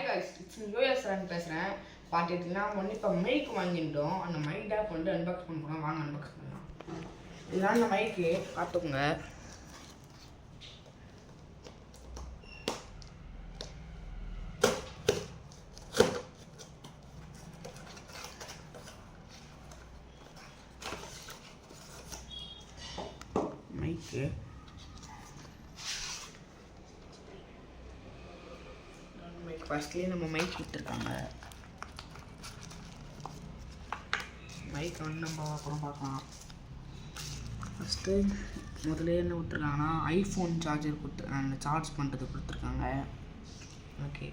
Hi guys, it's US run பேசுகிறேன். பார்த்துக்கிட்டிங்கன்னா ஒன்று இப்போ மைக் வாங்கிட்டோம். அந்த மைக் தான் கொண்டு அன்பாக்ஸ் பண்ண போகிறோம். வாங்க அன்பாக்ஸ் பண்ணலாம். இதுதான் அந்த மைக்கு, பார்த்துக்கோங்க. மைக்கு ஃபர்ஸ்ட்லேயே நம்ம மைக் கொடுத்துருக்காங்க. மைக் வந்து நம்ம அப்புறம் பார்க்கலாம். ஃபஸ்ட்டு முதல்ல என்ன கொடுத்துருக்காங்கன்னா ஐஃபோன் சார்ஜர் அந்த சார்ஜ் பண்ணுறது கொடுத்துருக்காங்க. ஓகே,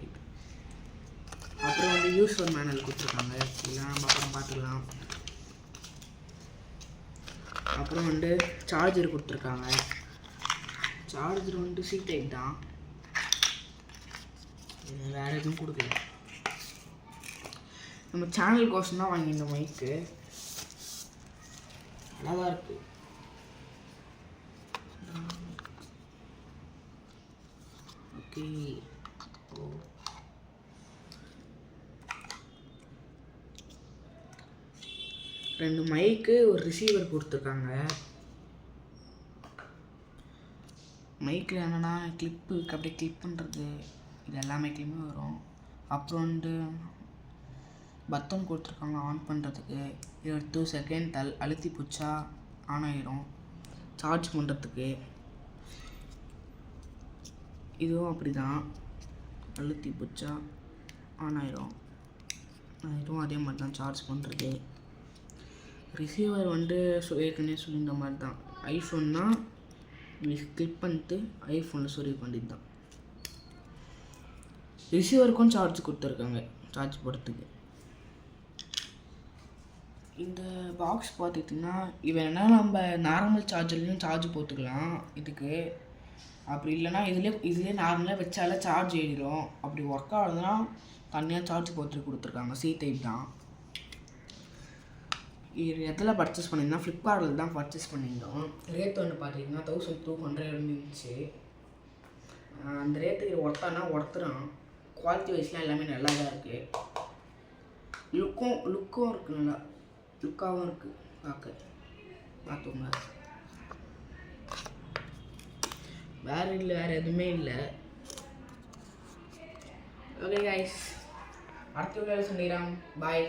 அப்புறம் வந்து யூஸர் மேனுவல் கொடுத்துருக்காங்க. இதெல்லாம் நம்ம அப்புறம் பார்த்துக்கலாம். அப்புறம் வந்து சார்ஜர் கொடுத்துருக்காங்க. சார்ஜர் வந்து சி டைப் தான், வேறு எதுவும் கொடுக்கல. நம்ம சேனல் கோசம் தான் வாங்கி இந்த மைக்கு நல்லா தான் இருக்குது. ஓகே, ரெண்டு மைக்கு ஒரு ரிசீவர் கொடுத்துருக்காங்க. மைக்கில் என்னென்னா கிளிப்பு அப்படியே கிளிப் பண்ணுறது இது எல்லா மைக்லேயுமே வரும். அப்புறம் வந்து பட்டன் கொடுத்துருக்காங்க ஆன் பண்ணுறதுக்கு. 2 செகண்ட் அழுத்தி பிடிச்சா ஆன் ஆகிடும். சார்ஜ் பண்ணுறதுக்கு இதுவும் அப்படி தான், அழுத்தி பிடிச்சா ஆன் ஆகிடும். இதுவும் அதே மாதிரி தான் சார்ஜ் பண்ணுறது. ரிசீவர் வந்து ஏற்கனவே சொல்லியிருந்த மாதிரி தான், ஐஃபோன்னா கிளிப் பண்ணிட்டு ஐஃபோனில் சொருவி பண்ணிட்டு தான். ரிசீவருக்கும் சார்ஜ் கொடுத்துருக்காங்க, சார்ஜ் போடுறதுக்கு. இந்த பாக்ஸ் பார்த்துக்கிட்டிங்கன்னா இவன் என்ன நம்ம நார்மல் சார்ஜர்லேயும் சார்ஜ் போட்டுக்கலாம் இதுக்கு. அப்படி இல்லைன்னா இதுலேயே நார்மலாக வச்சாலே சார்ஜ் ஏறிடும். அப்படி ஒர்க் ஆகுதுன்னா தனியாக சார்ஜ் போட்டு கொடுத்துருக்காங்க. சி டைப் தான். இது எதில் பர்ச்சேஸ் பண்ணியிருந்தோம்? ஃப்ளிப்கார்ட்டில் தான் பர்ச்சேஸ் பண்ணியிருந்தோம். ரேட் ஒன்று பார்த்தீங்கன்னா 1200 இருந்துச்சு. அந்த ரேட்டுக்கு ஒர்த்தானா ஒர்த்துறான். குவாலிட்டி வைஸ்லாம் எல்லாமே நல்லா தான் இருக்குது. லுக்கும் இருக்குது, நல்லா லுக்காகவும் இருக்குது பார்த்துக்கோங்க. வேறு எதுவுமே இல்லை. ஓகே கைஸ், அடுத்த வீடியோவில் சந்திக்கிறேன். பாய்.